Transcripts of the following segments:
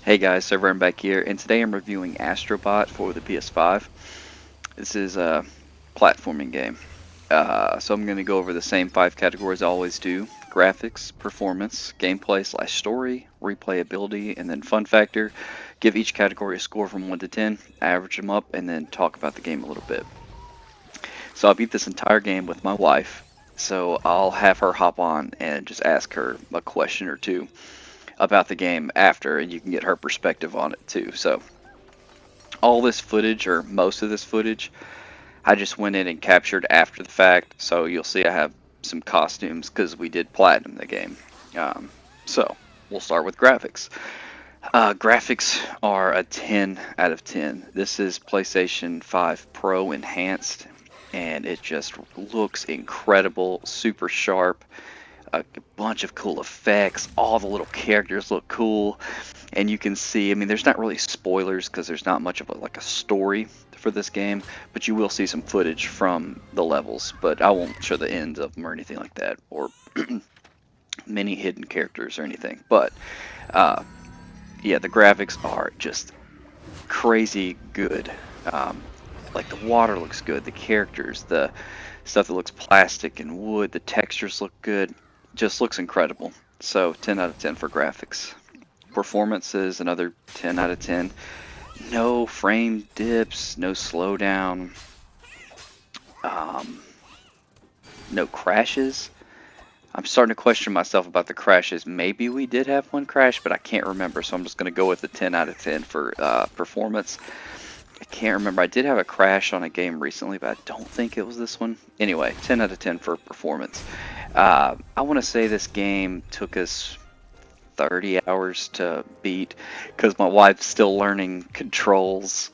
Hey guys, SirVern back here, and today I'm reviewing Astro Bot for the PS5. This is a platforming game. So I'm going to go over the same 5 categories I always do: graphics, performance, gameplay/story, replayability, and then fun factor. Give each category a score from 1 to 10, average them up, and then talk about the game a little bit. So I beat this entire game with my wife, so I'll have her hop on and just ask her a question or two about the game after, and you can get her perspective on it too. So all this footage, or most of this footage, I just went in and captured after the fact. So you'll see I have some costumes because we did platinum the game. So we'll start with graphics. Graphics are a 10 out of 10. This is PlayStation 5 Pro enhanced, and it just looks incredible, super sharp, a bunch of cool effects. All the little characters look cool, and you can see, I mean, there's not really spoilers because there's not much of a story for this game, but you will see some footage from the levels, but I won't show the ends of them or anything like that, or many hidden characters or anything. But yeah, the graphics are just crazy good. Like the water looks good, the characters, the stuff that looks plastic and wood, the textures look good, just looks incredible. So 10 out of 10 for graphics. Performance is another 10 out of 10. No frame dips, no slowdown, no crashes. I'm starting to question myself about the crashes. Maybe we did have one crash, but I can't remember, so I'm just going to go with the 10 out of 10 for performance. I can't remember. I did have a crash on a game recently, but I don't think it was this one. Anyway, 10 out of 10 for performance. I want to say this game took us 30 hours to beat because my wife's still learning controls,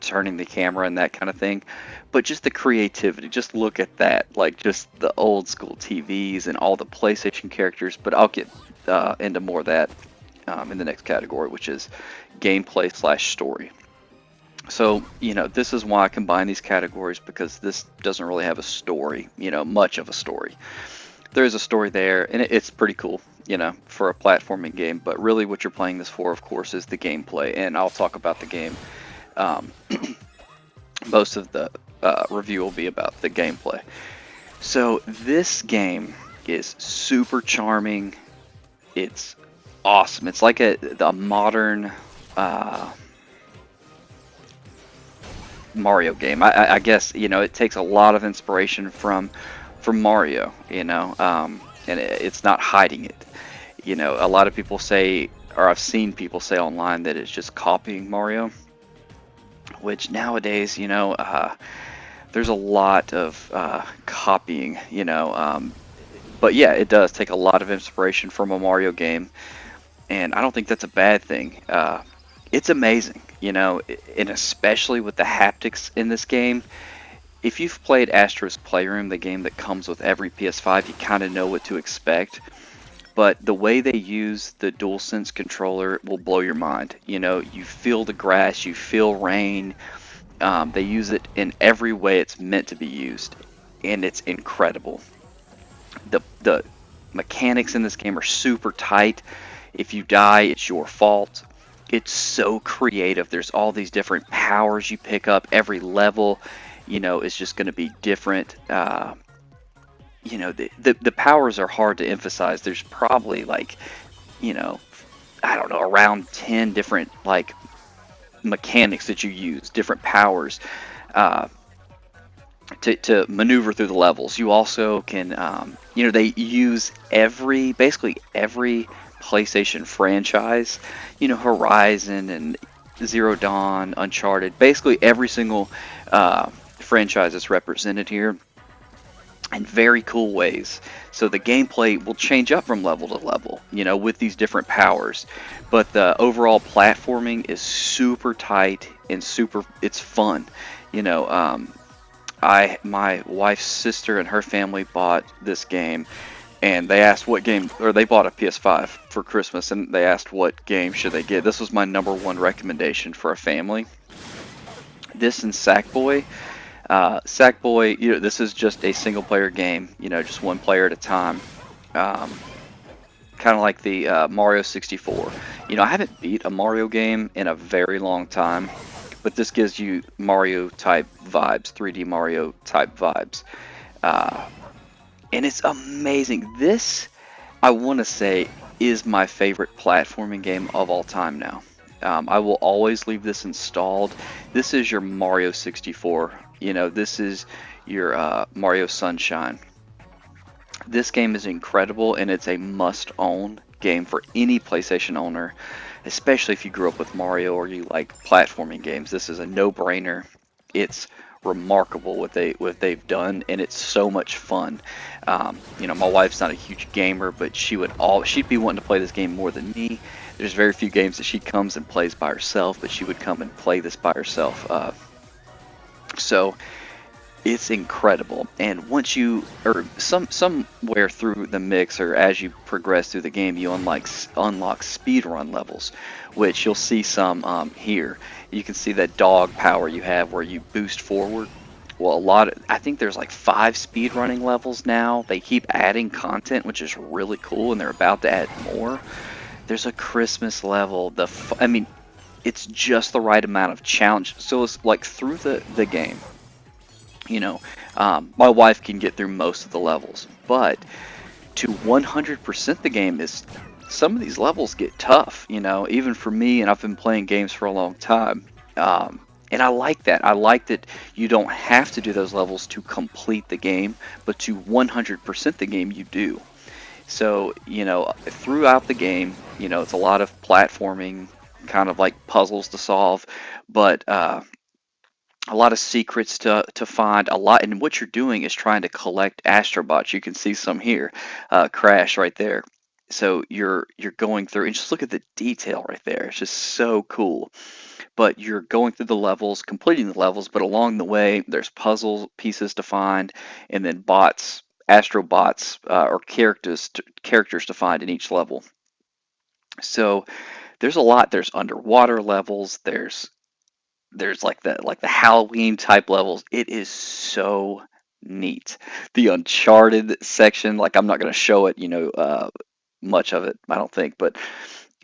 turning the camera and that kind of thing. But just the creativity, just look at that. Like just the old school TVs and all the PlayStation characters. But I'll get into more of that in the next category, which is gameplay/story. So, this is why I combine these categories, because this doesn't really have a story, much of a story. There is a story there, and it's pretty cool, for a platforming game. But really what you're playing this for, of course, is the gameplay. And I'll talk about the game. Most of the review will be about the gameplay. So this game is super charming. It's awesome. It's like a modern Mario game. I guess it takes a lot of inspiration from Mario, and it's not hiding it. A lot of people say, or I've seen people say online, that it's just copying Mario, which nowadays, there's a lot of copying, but yeah, it does take a lot of inspiration from a Mario game, and I don't think that's a bad thing. It's amazing, and especially with the haptics in this game. If you've played Astro's Playroom, the game that comes with every PS5, you kind of know what to expect. But the way they use the DualSense controller will blow your mind. You feel the grass, you feel rain. They use it in every way it's meant to be used, and it's incredible. The mechanics in this game are super tight. If you die, it's your fault. It's so creative. There's all these different powers you pick up. Every level, is just going to be different. The powers are hard to emphasize. There's probably I don't know, around 10 different mechanics that you use, different powers to maneuver through the levels. You also can, they use basically every PlayStation franchise, Horizon and Zero Dawn, Uncharted, basically every single franchise is represented here in very cool ways. So the gameplay will change up from level to level, with these different powers. But the overall platforming is super tight and it's fun. My wife's sister and her family bought this game, and they asked what game, or they bought a PS5 for Christmas, and they asked what game should they get. This was my #1 recommendation for a family. This and Sackboy. Sackboy, this is just a single player game, just one player at a time. Kind of like the Mario 64. You know, I haven't beat a Mario game in a very long time, but this gives you Mario type vibes, 3D Mario type vibes. Uh, and it's amazing. This, I want to say, is my favorite platforming game of all time now. I will always leave this installed. This is your Mario 64. You know, this is your Mario Sunshine. This game is incredible, and it's a must-own game for any PlayStation owner, especially if you grew up with Mario or you like platforming games. This is a no-brainer. It's remarkable what they've done, and it's so much fun. You know, my wife's not a huge gamer, but she'd be wanting to play this game more than me. There's very few games that she comes and plays by herself, but she would come and play this by herself. So it's incredible. And once you, or somewhere through the mix, or as you progress through the game, you unlock speedrun levels, which you'll see some here. You can see that dog power you have where you boost forward. Well, I think there's like 5 speedrunning levels now. They keep adding content, which is really cool, and they're about to add more. There's a Christmas level. I mean, it's just the right amount of challenge. So it's like through the game. You know, my wife can get through most of the levels, but to 100% the game is, some of these levels get tough, you know, even for me, and I've been playing games for a long time. And I like that. I like that you don't have to do those levels to complete the game, but to 100% the game you do. So, you know, throughout the game, you know, it's a lot of platforming, kind of like puzzles to solve, but a lot of secrets to find, a lot, and what you're doing is trying to collect astrobots. You can see some here, Crash right there. So you're going through, and just look at the detail right there. It's just so cool. But you're going through the levels, completing the levels, but along the way there's puzzle pieces to find, and then astrobots, or characters to find in each level. So there's a lot. There's underwater levels. There's like the Halloween type levels. It is so neat. The Uncharted section, like I'm not going to show it, you know, much of it, I don't think, but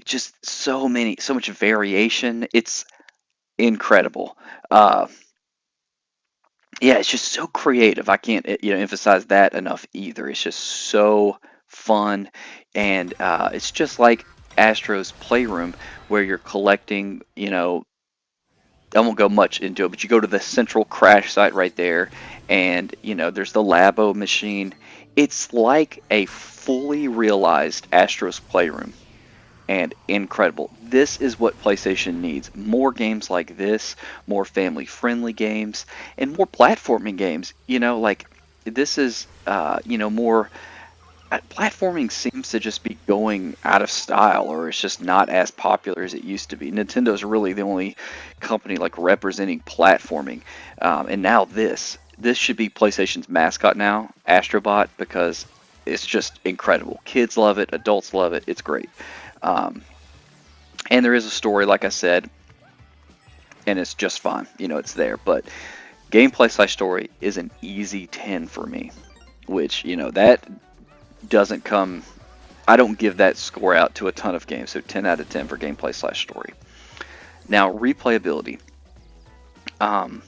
just so much variation. It's incredible. Uh, yeah, it's just so creative. I can't, you know, emphasize that enough either. It's just so fun, and it's just like Astro's Playroom, where you're collecting, you know, I won't go much into it, but you go to the central crash site right there, and you know there's the Labo machine. It's like a fully realized Astro's Playroom, and incredible. This is what PlayStation needs: more games like this, more family-friendly games, and more platforming games. You know, like this is, you know, more. Platforming seems to just be going out of style, or it's just not as popular as it used to be. Nintendo's really the only company like representing platforming, and now this should be PlayStation's mascot now, Astrobot, because it's just incredible. Kids love it, adults love it. It's great, um, and there is a story, like I said, and it's just fine. You know, it's there, but gameplay/story is an easy 10 for me, which, you know, that doesn't come, I don't give that score out to a ton of games, so 10 out of 10 for gameplay/story. Now, replayability. Um,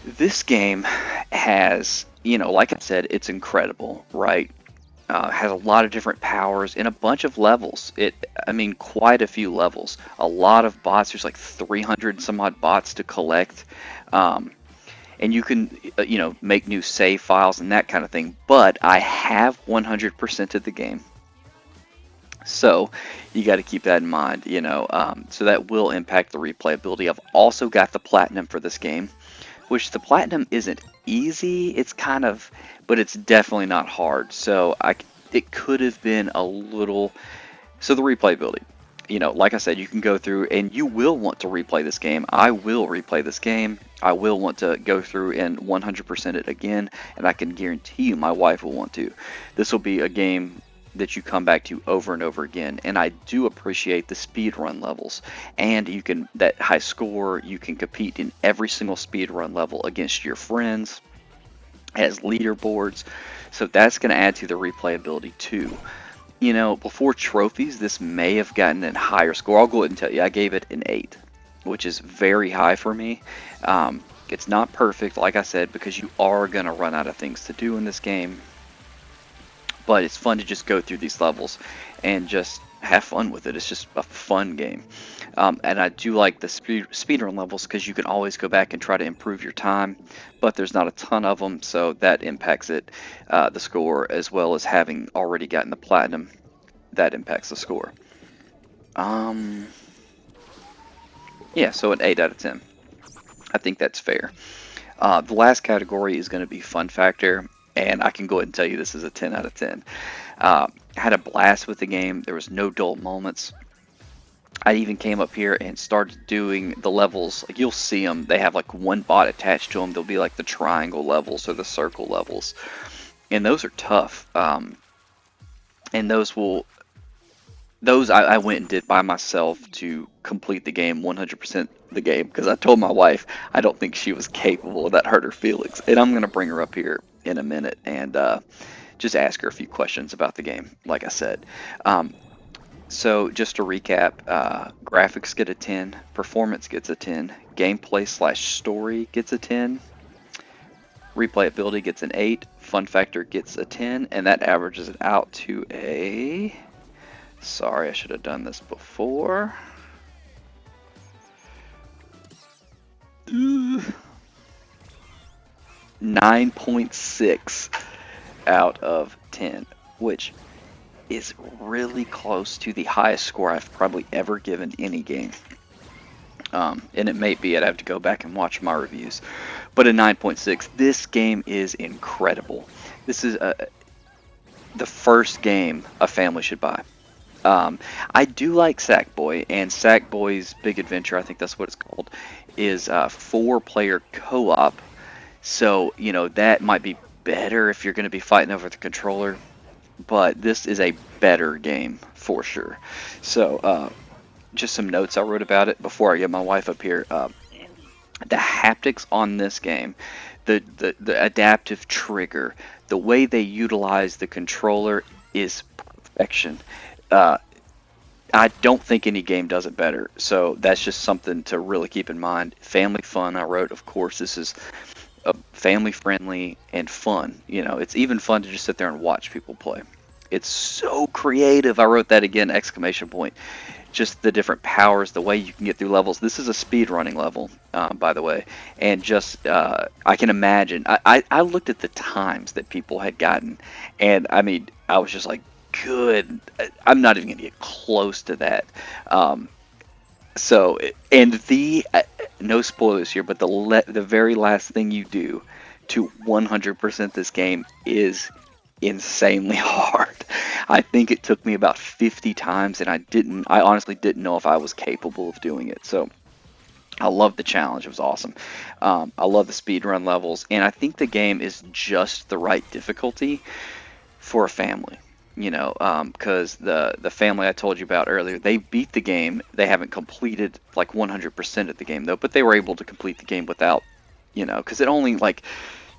this game has, you know, like I said, it's incredible, right? Has a lot of different powers in a bunch of levels. I mean, quite a few levels. A lot of bots. There's like 300 some odd bots to collect. And you can, you know, make new save files and that kind of thing. But I have 100%ed the game, so you got to keep that in mind, you know. So that will impact the replayability. I've also got the platinum for this game, which the platinum isn't easy. It's kind of, but it's definitely not hard. So it could have been a little. So the replayability. You know, like I said, you can go through and you will want to replay this game. I will replay this game. I will want to go through and 100% it again, and I can guarantee you my wife will want to. This will be a game that you come back to over and over again, and I do appreciate the speed run levels, and you can, that high score, you can compete in every single speed run level against your friends as leaderboards, so that's going to add to the replayability too. You know, before trophies, this may have gotten a higher score. I'll go ahead and tell you, I gave it an 8, which is very high for me. It's not perfect, like I said, because you are going to run out of things to do in this game. But it's fun to just go through these levels and just have fun with it. It's just a fun game. And I do like the speedrun levels because you can always go back and try to improve your time, but there's not a ton of them, so that impacts it, the score, as well as having already gotten the platinum, that impacts the score. Yeah, so an 8 out of 10. I think that's fair. The last category is going to be fun factor, and I can go ahead and tell you this is a 10 out of 10. I had a blast with the game. There was no dull moments. I even came up here and started doing the levels. Like, you'll see them. They have like one bot attached to them. They'll be like the triangle levels or the circle levels, and those are tough. And those I went and did by myself to complete the game, 100% the game, because I told my wife I don't think she was capable. That hurt her feelings, and I'm gonna bring her up here in a minute and just ask her a few questions about the game. Like I said. So just to recap, graphics get a 10, performance gets a 10, gameplay / story gets a 10, replayability gets an 8, fun factor gets a 10, and that averages it out to a... Sorry, I should have done this before. 9.6 out of 10, which is really close to the highest score I've probably ever given any game. And it may be, I'd have to go back and watch my reviews. But a 9.6, this game is incredible. This is the first game a family should buy. I do like Sackboy, and Sackboy's Big Adventure, I think that's what it's called, is 4-player co-op. So, you know, that might be better if you're going to be fighting over the controller. But this is a better game for sure. So, just some notes I wrote about it before I get my wife up here. The haptics on this game, the adaptive trigger, the way they utilize the controller is perfection. I don't think any game does it better. So that's just something to really keep in mind. Family fun, I wrote, of course, this is family friendly and fun. You know, it's even fun to just sit there and watch people play. It's so creative. I wrote that again, exclamation point. Just the different powers, the way you can get through levels. This is a speed running level, by the way. And just, I can imagine. I looked at the times that people had gotten, and I mean, I was just like, good. I'm not even going to get close to that. So, and the no spoilers here, but the very last thing you do to 100% this game is insanely hard. I think it took me about 50 times, and I honestly didn't know if I was capable of doing it. So, I love the challenge. It was awesome. I love the speedrun levels, and I think the game is just the right difficulty for a family. You know, because the family I told you about earlier, they beat the game. They haven't completed like 100% of the game though, but they were able to complete the game without, you know, because it only like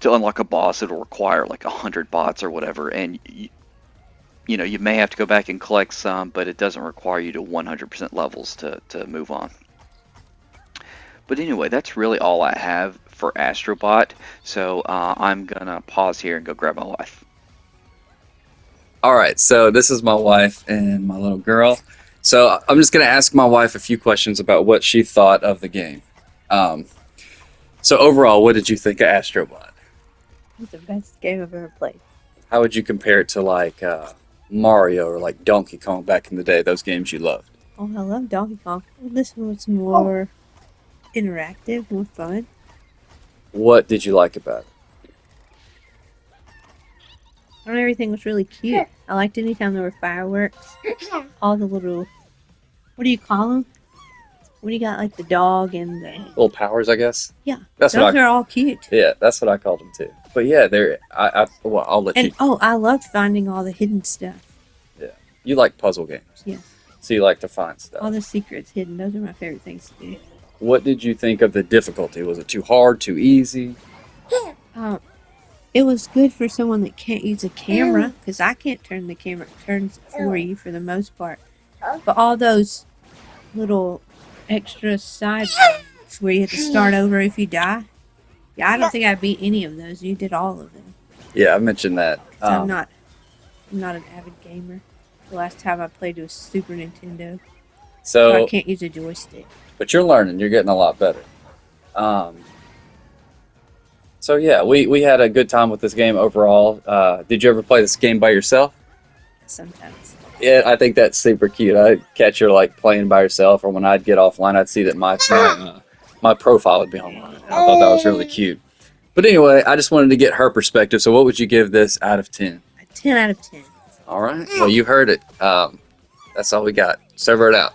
to unlock a boss it'll require like 100 bots or whatever, and you know you may have to go back and collect some, but it doesn't require you to 100% levels to move on. But anyway, that's really all I have for Astro Bot. So I'm gonna pause here and go grab my wife. All right, so this is my wife and my little girl. So I'm just going to ask my wife a few questions about what she thought of the game. So overall, what did you think of Astro Bot? It's the best game I've ever played. How would you compare it to like Mario or like Donkey Kong back in the day, those games you loved? Oh, I love Donkey Kong. This one was more interactive, more fun. What did you like about it? And everything was really cute. I liked anytime there were fireworks. All the little, what do you call them? When you got like the dog and the... Little powers, I guess? Yeah, That's those are all cute. Yeah, that's what I called them too. But yeah, well, I'll let you... And oh, I loved finding all the hidden stuff. Yeah, you like puzzle games. Yeah. So you like to find stuff. All the secrets hidden. Those are my favorite things to do. What did you think of the difficulty? Was it too hard, too easy? it was good for someone that can't use a camera, because I can't turn the camera. It turns it for you for the most part. But all those little extra side ones where you have to start over if you die. Yeah, I don't think I beat any of those. You did all of them. Yeah, I mentioned that. 'Cause I'm not an avid gamer. The last time I played was Super Nintendo, so I So, can't use a joystick. but you're learning. You're getting a lot better. So yeah, we had a good time with this game overall. Did you ever play this game by yourself? Sometimes. Yeah, I think that's super cute. I'd catch her like playing by herself, or when I'd get offline, I'd see that my profile would be online. I thought that was really cute. But anyway, I just wanted to get her perspective. So, what would you give this out of 10? A 10 out of 10. All right. Well, you heard it. That's all we got. SirVern out.